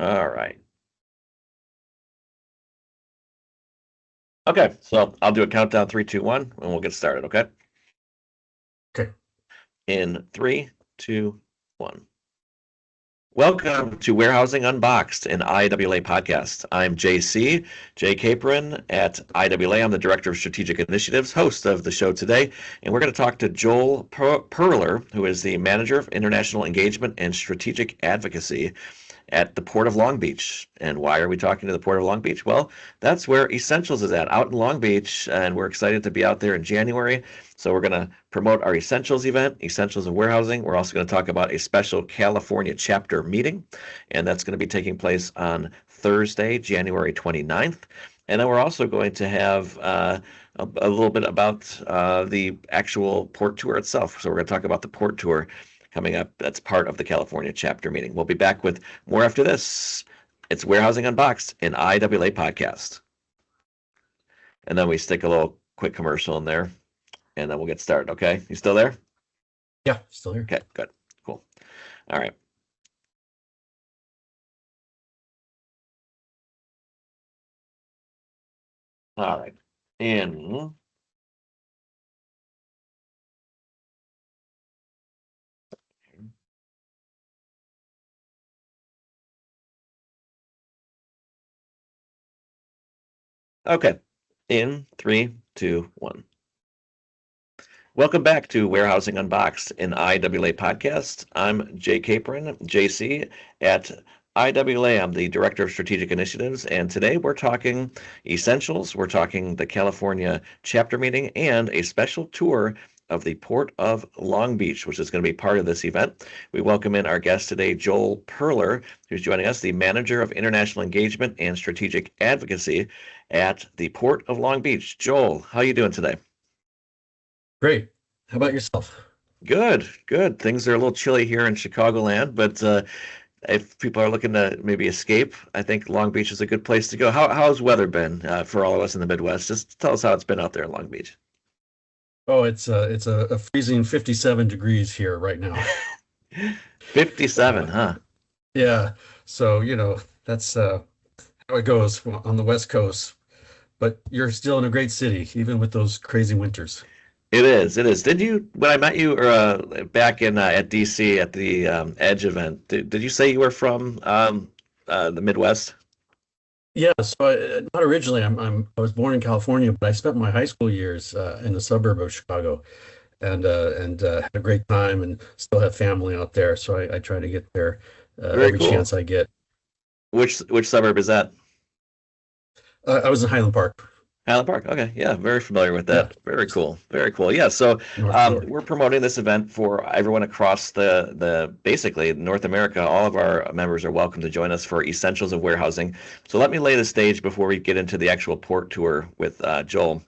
All right. Okay, so I'll do a countdown, three, two, one, and we'll get started, okay? Okay. In three, two, one. Welcome to Warehousing Unboxed, an IWA podcast. I'm Jay Capron at IWA. I'm the Director of Strategic Initiatives, host of the show today, and we're going to talk to Joel Perler, who is the Manager of International Engagement and Strategic Advocacy at the Port of Long Beach. And why are we talking to the Port of Long Beach? Well, that's where Essentials is at, out in Long Beach, and we're excited to be out there in January. So we're going to promote our Essentials event, Essentials of Warehousing. We're also going to talk about a special California chapter meeting, and that's going to be taking place on Thursday, January 29th. And then we're also going to have a little bit about the actual port tour itself. So we're going to talk about the port tour coming up. That's part of the California chapter meeting. We'll be back with more after this. It's Warehousing Unboxed, an IWA podcast. And then we stick a little quick commercial in there, and then we'll get started. Okay, you still there? Yeah, still here. Okay, good, cool. All right. All right. In okay. In three, two, one. Welcome back to Warehousing Unboxed, an IWA podcast. I'm Jay Capron, JC at IWA. I'm the Director of Strategic Initiatives, and today we're talking Essentials. We're talking the California chapter meeting and a special tour of the Port of Long Beach, which is going to be part of this event. We welcome in our guest today, Joel Perler, who's joining us, the Manager of International Engagement and Strategic Advocacy at the Port of Long Beach. Joel, how are you doing today? Great. How about yourself? Good, good. Things are a little chilly here in Chicagoland, but if people are looking to maybe escape, I think Long Beach is a good place to go. How's weather been for all of us in the Midwest? Just tell us how it's been out there in Long Beach. Oh, it's a freezing 57 degrees here right now. 57, Uh, huh? yeah. So, that's how it goes on the West Coast. But you're still in a great city, even with those crazy winters. It is. It is. Did you, when I met you back in at DC at the Edge event, did you say you were from the Midwest? Yeah, so not originally. I was born in California, but I spent my high school years in the suburb of Chicago, and had a great time, and still have family out there. So I try to get there Very every cool. chance I get. Which suburb is that? I was in Highland Park. Highland Park. Okay, yeah, very familiar with Yeah, that. Very cool. Very cool. Yeah, so North Shore. we're promoting this event for everyone across the basically North America. All of our members are welcome to join us for Essentials of Warehousing. So let me lay the stage before we get into the actual port tour with Joel.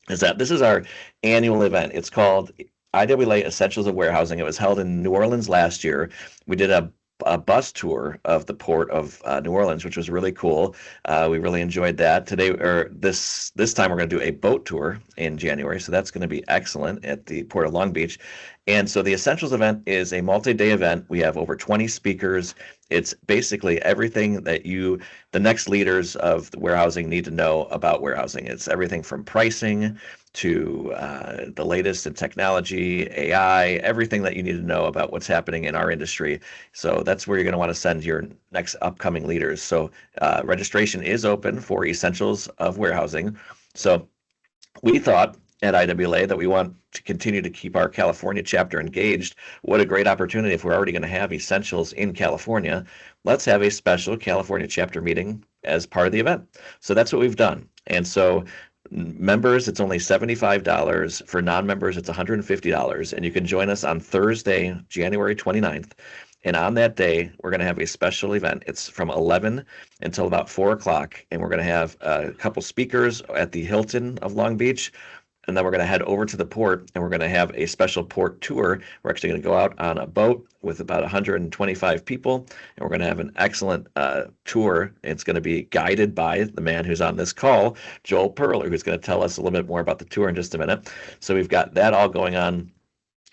Is that this is our annual event? It's called IWA Essentials of Warehousing. It was held in New Orleans last year. We did a bus tour of the port of New Orleans, which was really cool. We really enjoyed that. Today, or this time, we're going to do a boat tour in January, so that's going to be excellent at the Port of Long Beach. And so the Essentials event is a multi-day event. We have over 20 speakers. It's basically everything that the next leaders of the warehousing need to know about warehousing. It's everything from pricing to the latest in technology, AI, everything that you need to know about what's happening in our industry. So that's where you're going to want to send your next upcoming leaders. So registration is open for Essentials of Warehousing. So we thought at IWA that we want to continue to keep our California chapter engaged. What a great opportunity if we're already going to have Essentials in California. Let's have a special California chapter meeting as part of the event. So that's what we've done. And so members, it's only $75. For non-members, it's $150. And you can join us on Thursday, January 29th. And on that day, we're going to have a special event. It's from 11 until about 4 o'clock. And we're going to have a couple speakers at the Hilton of Long Beach. And then we're going to head over to the port and we're going to have a special port tour. We're actually going to go out on a boat with about 125 people, and we're going to have an excellent tour. It's going to be guided by the man who's on this call, Joel Perler, who's going to tell us a little bit more about the tour in just a minute. So we've got that all going on,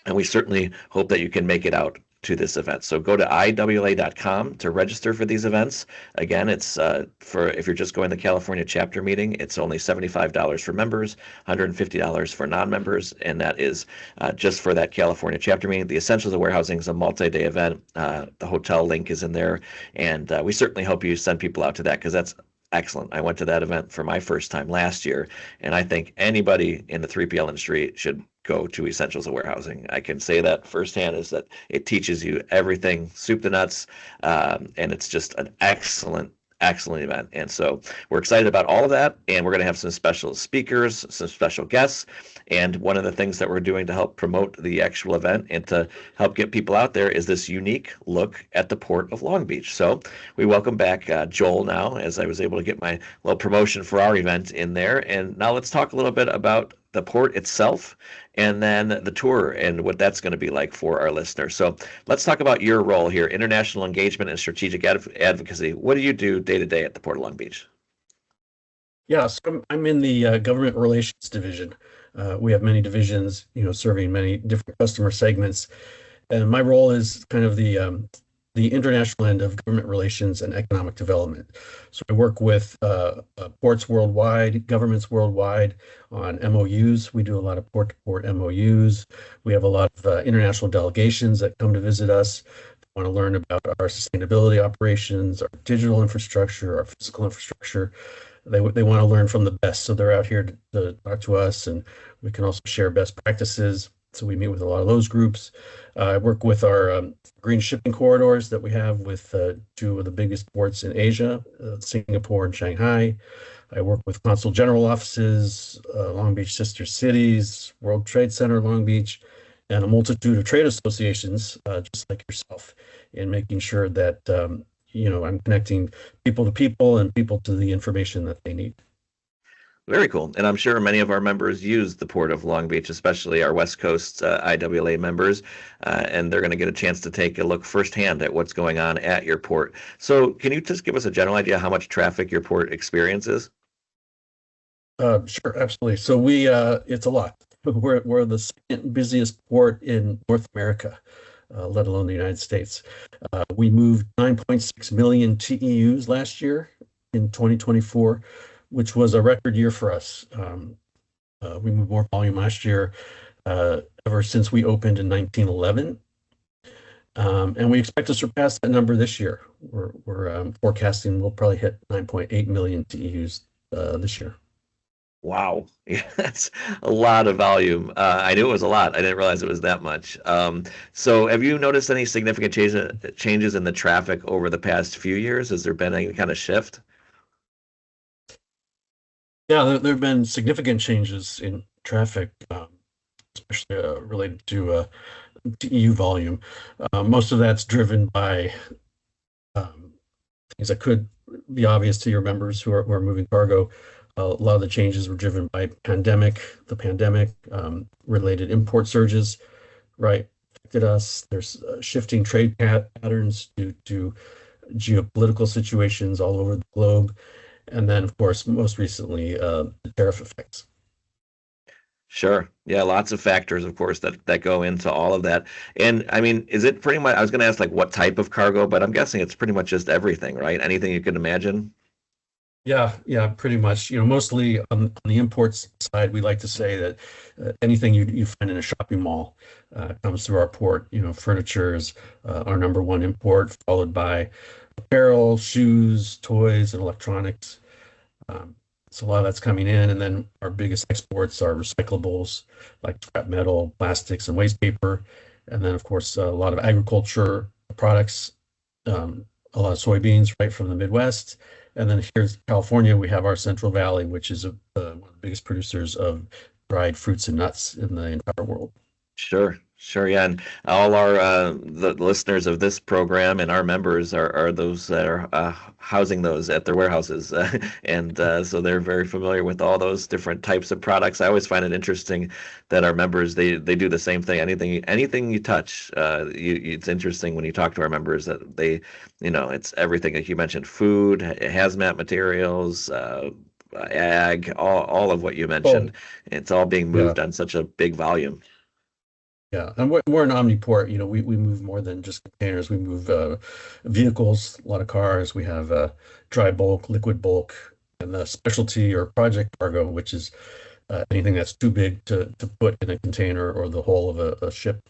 and we certainly hope that you can make it out. to this event. So go to iwla.com to register for these events. Again, it's for if you're just going to the California chapter meeting, it's only $75 for members, $150 for non-members, and that is just for that California chapter meeting. The Essentials of Warehousing is a multi-day event. The hotel link is in there, and we certainly hope you send people out to that because that's excellent. I went to that event for my first time last year, and I think anybody in the 3PL industry should go to Essentials of Warehousing. I can say that firsthand is that it teaches you everything, soup to nuts, and it's just an excellent event. And so we're excited about all of that, and we're going to have some special speakers, some special guests. And one of the things that we're doing to help promote the actual event and to help get people out there is this unique look at the Port of Long Beach. So we welcome back Joel now, as I was able to get my little promotion for our event in there. And now let's talk a little bit about the port itself and then the tour and what that's going to be like for our listeners. So let's talk about your role here, international engagement and strategic advocacy. What do you do day to day at the Port of Long Beach? Yeah, so I'm in the government relations division. We have many divisions, serving many different customer segments. And my role is kind of the international end of government relations and economic development. So I work with ports worldwide, governments worldwide on MOUs. We do a lot of port-to-port MOUs. We have a lot of international delegations that come to visit us, want to learn about our sustainability operations, our digital infrastructure, our physical infrastructure. They want to learn from the best. So they're out here to talk to us, and we can also share best practices. So we meet with a lot of those groups. I work with our green shipping corridors that we have with two of the biggest ports in Asia, Singapore and Shanghai. I work with consul general offices, Long Beach sister cities, World Trade Center, Long Beach, and a multitude of trade associations, just like yourself, in making sure that I'm connecting people to people and people to the information that they need. Very cool. And I'm sure many of our members use the Port of Long Beach, especially our West Coast IWLA members, and they're going to get a chance to take a look firsthand at what's going on at your port. So can you just give us a general idea how much traffic your port experiences? Sure, absolutely. So it's a lot. We're the second busiest port in North America, let alone the United States. We moved 9.6 million TEUs last year in 2024, which was a record year for us. We moved more volume last year ever since we opened in 1911. And we expect to surpass that number this year. We're forecasting we'll probably hit 9.8 million TEUs this year. Wow, yeah, that's a lot of volume. I knew it was a lot. I didn't realize it was that much. So have you noticed any significant changes in the traffic over the past few years? Has there been any kind of shift? Yeah, there have been significant changes in traffic, especially related to EU volume. Most of that's driven by things that could be obvious to your members who are moving cargo. A lot of the changes were driven by the pandemic, related import surges, right, affected us. There's shifting trade patterns due to geopolitical situations all over the globe. And then, of course, most recently, the tariff effects. Sure. Yeah, lots of factors, of course, that go into all of that. And I mean, is it pretty much, I was going to ask like what type of cargo, but I'm guessing it's pretty much just everything, right? Anything you can imagine? Yeah, pretty much. Mostly on the imports side, we like to say that anything you find in a shopping mall comes through our port. Furniture is our number one import, followed by apparel, shoes, toys, and electronics. So a lot of that's coming in, and then our biggest exports are recyclables like scrap metal, plastics, and waste paper, and then of course a lot of agriculture products, a lot of soybeans right from the Midwest. And then here in California, we have our Central Valley, which is one of the biggest producers of dried fruits and nuts in the entire world. Sure, yeah. And all our the listeners of this program and our members are those that are housing those at their warehouses, and so they're very familiar with all those different types of products. I always find it interesting that our members they do the same thing. Anything you touch, it's interesting when you talk to our members that they, it's everything like you mentioned, food, hazmat materials. Ag, all of what you mentioned, it's all being moved on such a big volume. Yeah, and we're an omniport. We move more than just containers. We move vehicles, a lot of cars. We have dry bulk, liquid bulk, and the specialty or project cargo, which is anything that's too big to put in a container or the hull of a ship.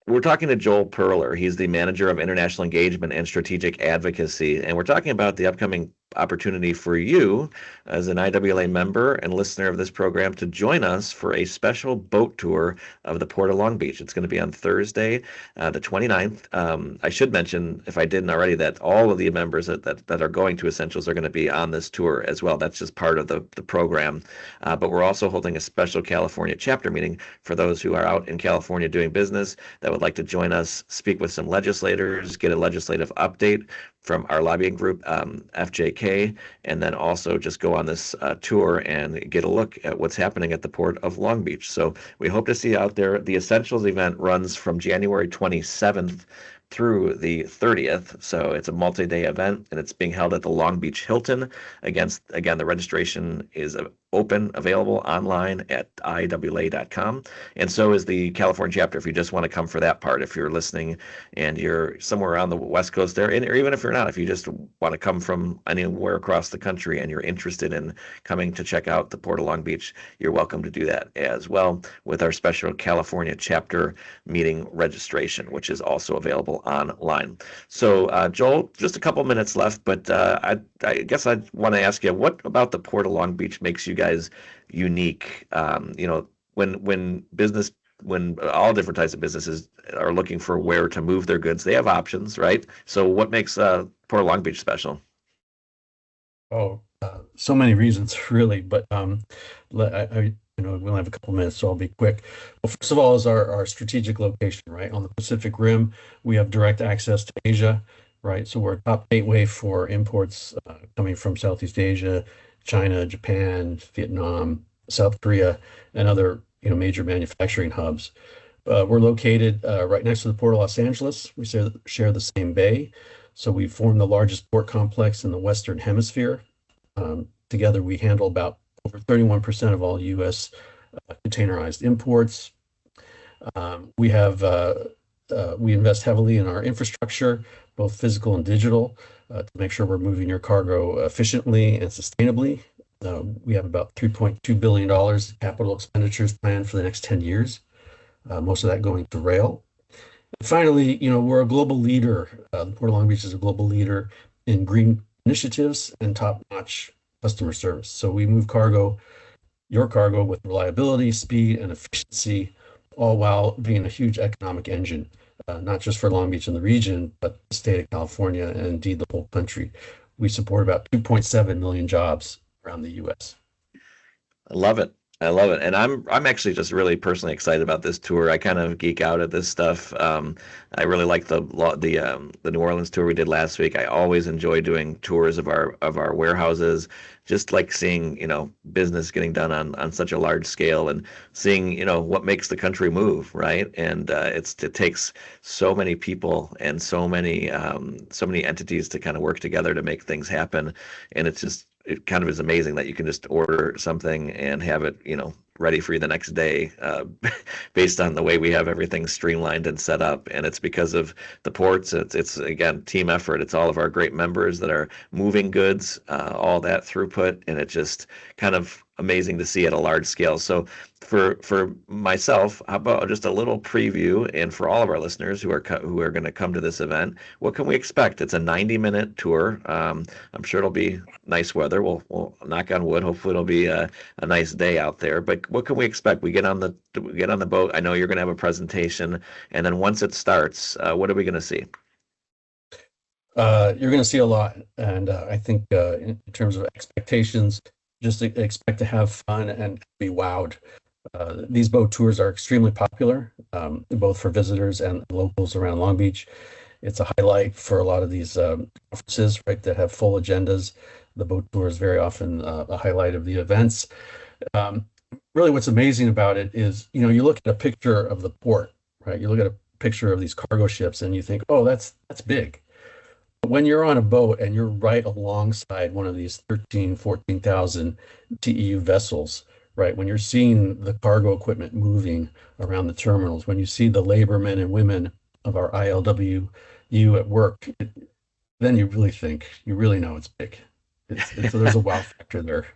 We're talking to Joel Perler. He's the manager of international engagement and strategic advocacy. And we're talking about the upcoming opportunity for you as an IWLA member and listener of this program to join us for a special boat tour of the Port of Long Beach. It's going to be on Thursday, the 29th. I should mention, if I didn't already, that all of the members that are going to Essentials are going to be on this tour as well. That's just part of the program. But we're also holding a special California chapter meeting for those who are out in California doing business that would like to join us, speak with some legislators, get a legislative update from our lobbying group, FJK, and then also just go on this tour and get a look at what's happening at the Port of Long Beach. So we hope to see you out there. The Essentials event runs from January 27th through the 30th. So it's a multi-day event, and it's being held at the Long Beach Hilton. Again, the registration is open, available online at iwa.com. And so is the California chapter if you just want to come for that part. If you're listening and you're somewhere around the West Coast there, or even if you're not, if you just want to come from anywhere across the country and you're interested in coming to check out the Port of Long Beach, you're welcome to do that as well with our special California chapter meeting registration, which is also available online. So, Joel, just a couple minutes left, but I guess I want to ask you, what about the Port of Long Beach makes you guys unique? When all different types of businesses are looking for where to move their goods, they have options, right? So what makes Port of Long Beach special? Oh, so many reasons, really. But we only have a couple minutes, so I'll be quick. Well, first of all, is our strategic location, right? On the Pacific Rim, we have direct access to Asia, right? So we're a top gateway for imports coming from Southeast Asia, China, Japan, Vietnam, South Korea, and other major manufacturing hubs. We're located right next to the Port of Los Angeles. We share the same bay. So we form the largest port complex in the Western Hemisphere. Together, we handle about over 31% of all U.S. Containerized imports. We invest heavily in our infrastructure, both physical and digital, to make sure we're moving your cargo efficiently and sustainably. We have about $3.2 billion capital expenditures planned for the next 10 years, most of that going to rail. And finally, we're a global leader. The Port of Long Beach is a global leader in green initiatives and top-notch customer service. So we move your cargo with reliability, speed, and efficiency, all while being a huge economic engine, not just for Long Beach and the region, but the state of California and indeed the whole country. We support about 2.7 million jobs around the U.S. I love it. I love it, and I'm actually just really personally excited about this tour. I kind of geek out at this stuff. I really like the New Orleans tour we did last week. I always enjoy doing tours of our warehouses, just like seeing business getting done on such a large scale and seeing what makes the country move, right? And it takes so many people and so many entities to kind of work together to make things happen, and it kind of is amazing that you can just order something and have it, ready for you the next day, based on the way we have everything streamlined and set up. And it's because of the ports. It's again, team effort. It's all of our great members that are moving goods, all that throughput, and it just kind of amazing to see at a large scale. So for myself, how about just a little preview, and for all of our listeners who are going to come to this event, what can we expect? It's a 90-minute tour. I'm sure it'll be nice weather. We'll knock on wood. Hopefully it'll be a nice day out there. But what can we expect? We get on the boat. I know you're going to have a presentation, and then once it starts, what are we going to see? You're going to see a lot, and I think in terms of expectations, just expect to have fun and be wowed. These boat tours are extremely popular, both for visitors and locals around Long Beach. It's a highlight for a lot of these conferences, right, that have full agendas. The boat tour is very often a highlight of the events. Really, what's amazing about it is, you look at a picture of the port, right? You look at a picture of these cargo ships, and you think, oh, that's big. When you're on a boat and you're right alongside one of these 14,000 TEU vessels, right? When you're seeing the cargo equipment moving around the terminals, when you see the labor men and women of our ILWU at work, then you really know it's big. So there's a wow factor there.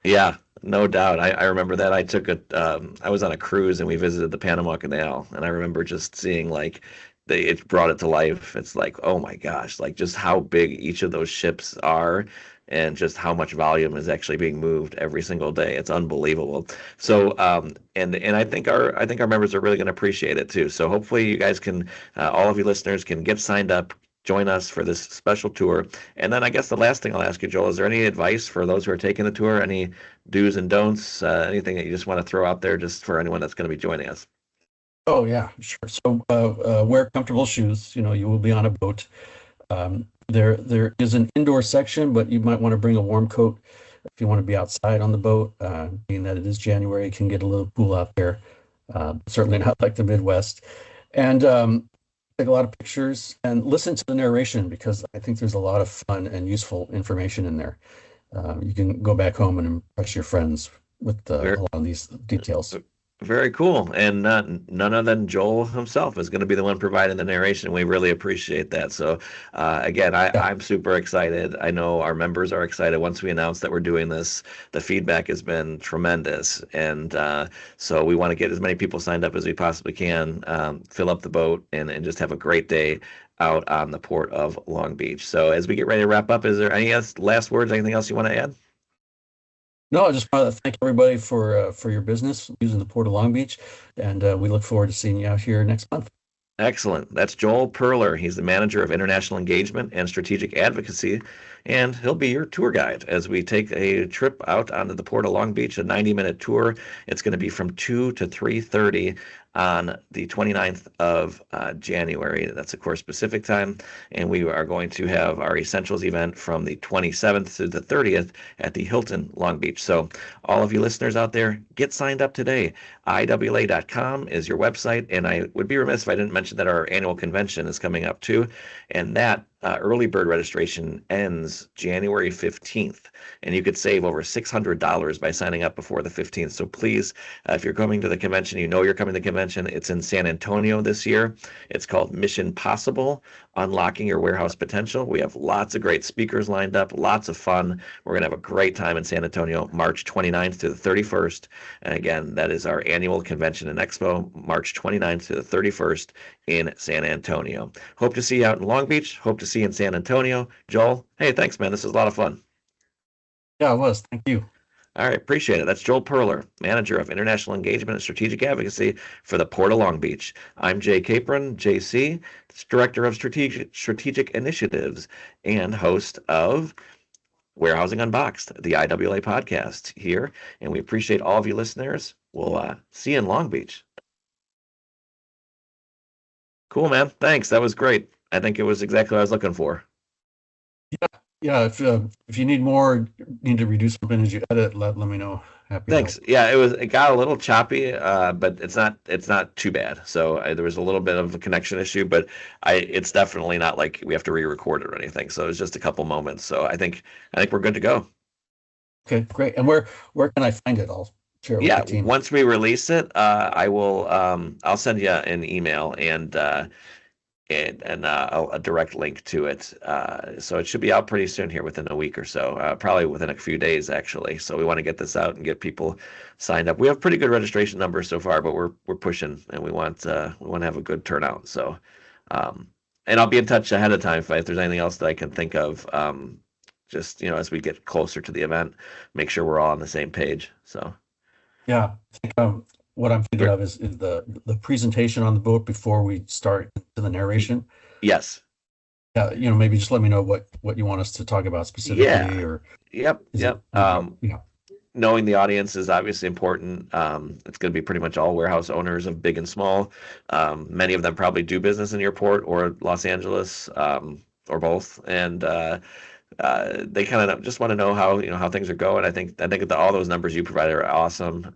Yeah, no doubt. I remember that. I was on a cruise and we visited the Panama Canal, and I remember just seeing like it brought it to life. It's like, oh my gosh, like just how big each of those ships are and just how much volume is actually being moved every single day. It's unbelievable. So, and I think our members are really going to appreciate it too. So hopefully you guys can, all of you listeners can get signed up, join us for this special tour. And then I guess the last thing I'll ask you, Joel, is there any advice for those who are taking the tour? Any do's and don'ts? Anything that you just want to throw out there just for anyone that's going to be joining us? Oh yeah, sure. So wear comfortable shoes. You know, you will be on a boat. There is an indoor section, but you might want to bring a warm coat if you want to be outside on the boat. Being that it is January, it can get a little cool out there. Certainly not like the Midwest. And take a lot of pictures and listen to the narration because I think there's a lot of fun and useful information in there. You can go back home and impress your friends with a Very, lot of these details. very cool. And none other than Joel himself is going to be the one providing the narration. We really appreciate that. So, again, Yeah. I'm super excited. I know our members are excited. Once we announced that we're doing this, the feedback has been tremendous. And so we want to get as many people signed up as we possibly can, fill up the boat, and just have a great day out on the port of Long Beach. So, as we get ready to wrap up, is there any last words, anything else you want to add? No, I just want to thank everybody for your business using the Port of Long Beach, and we look forward to seeing you out here next month. Excellent. That's Joel Perler. He's the manager of international engagement and strategic advocacy, and he'll be your tour guide as we take a trip out onto the Port of Long Beach, a 90-minute tour. It's going to be from 2 to 3:30 on the 29th of January. That's, of course, Pacific time. And we are going to have our Essentials event from the 27th to the 30th at the Hilton Long Beach. So all of you listeners out there, get signed up today. IWA.com is your website. And I would be remiss if I didn't mention that our annual convention is coming up too. And that early bird registration ends January 15th, and you could save over $600 by signing up before the 15th. So please, if you're coming to the convention, you know you're coming to the convention. It's in San Antonio this year. It's called Mission Possible, Unlocking Your Warehouse Potential. We have lots of great speakers lined up, lots of fun. We're going to have a great time in San Antonio, March 29th to the 31st. And again, that is our annual convention and expo, March 29th to the 31st in San Antonio. Hope to see you out in Long Beach. Hope to see you in San Antonio. Joel, hey, thanks, man. This is a lot of fun. Yeah, it was. Thank you. All right, appreciate it. That's Joel Perler, Manager of International Engagement and Strategic Advocacy for the Port of Long Beach. I'm Jay Capron, JC, Director of Strategic Initiatives and host of Warehousing Unboxed, the IWA podcast here. And we appreciate all of you listeners. We'll see you in Long Beach. Cool, man. Thanks. That was great. I think it was exactly what I was looking for. Yeah. If you need more, need to reduce something as you edit, let me know. Happy to Thanks. help. Yeah, it got a little choppy, but it's not too bad. So there was a little bit of a connection issue, but it's definitely not like we have to re-record it or anything. So it was just a couple moments. So I think we're good to go. Okay, great. And where can I find it? I'll share it with Yeah, the team. once we release it, I'll send you an email and a direct link to it. So it should be out pretty soon here within a week or so, probably within a few days actually. So we want to get this out and get people signed up. We have pretty good registration numbers so far, but we're pushing and we want to have a good turnout. So, and I'll be in touch ahead of time if there's anything else that I can think of. Just as we get closer to the event, make sure we're all on the same page. So. Yeah, I think what I'm thinking of is the presentation on the boat before we start to the narration. Yes. Yeah, maybe just let me know what you want us to talk about specifically. Yeah. Or Yep. yeah. Knowing the audience is obviously important. It's going to be pretty much all warehouse owners of big and small. Many of them probably do business in your port or Los Angeles, or both, and they kind of just want to know how things are going. I think that all those numbers you provided are awesome.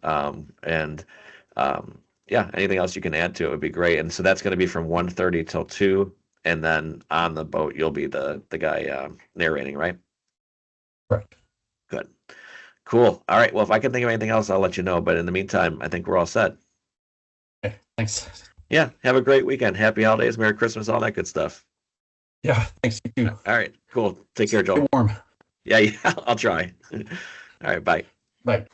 Yeah, anything else you can add to it would be great. And so that's going to be from 1:30 till 2, and then on the boat you'll be the guy narrating, right? Correct. Good. Cool. All right. Well, if I can think of anything else, I'll let you know. But in the meantime, I think we're all set. Okay, thanks. Yeah. Have a great weekend. Happy holidays. Merry Christmas. All that good stuff. Yeah, thanks. You too. All right. Cool. Take care, Stay Joel. warm. Yeah. I'll try. All right. Bye. Bye.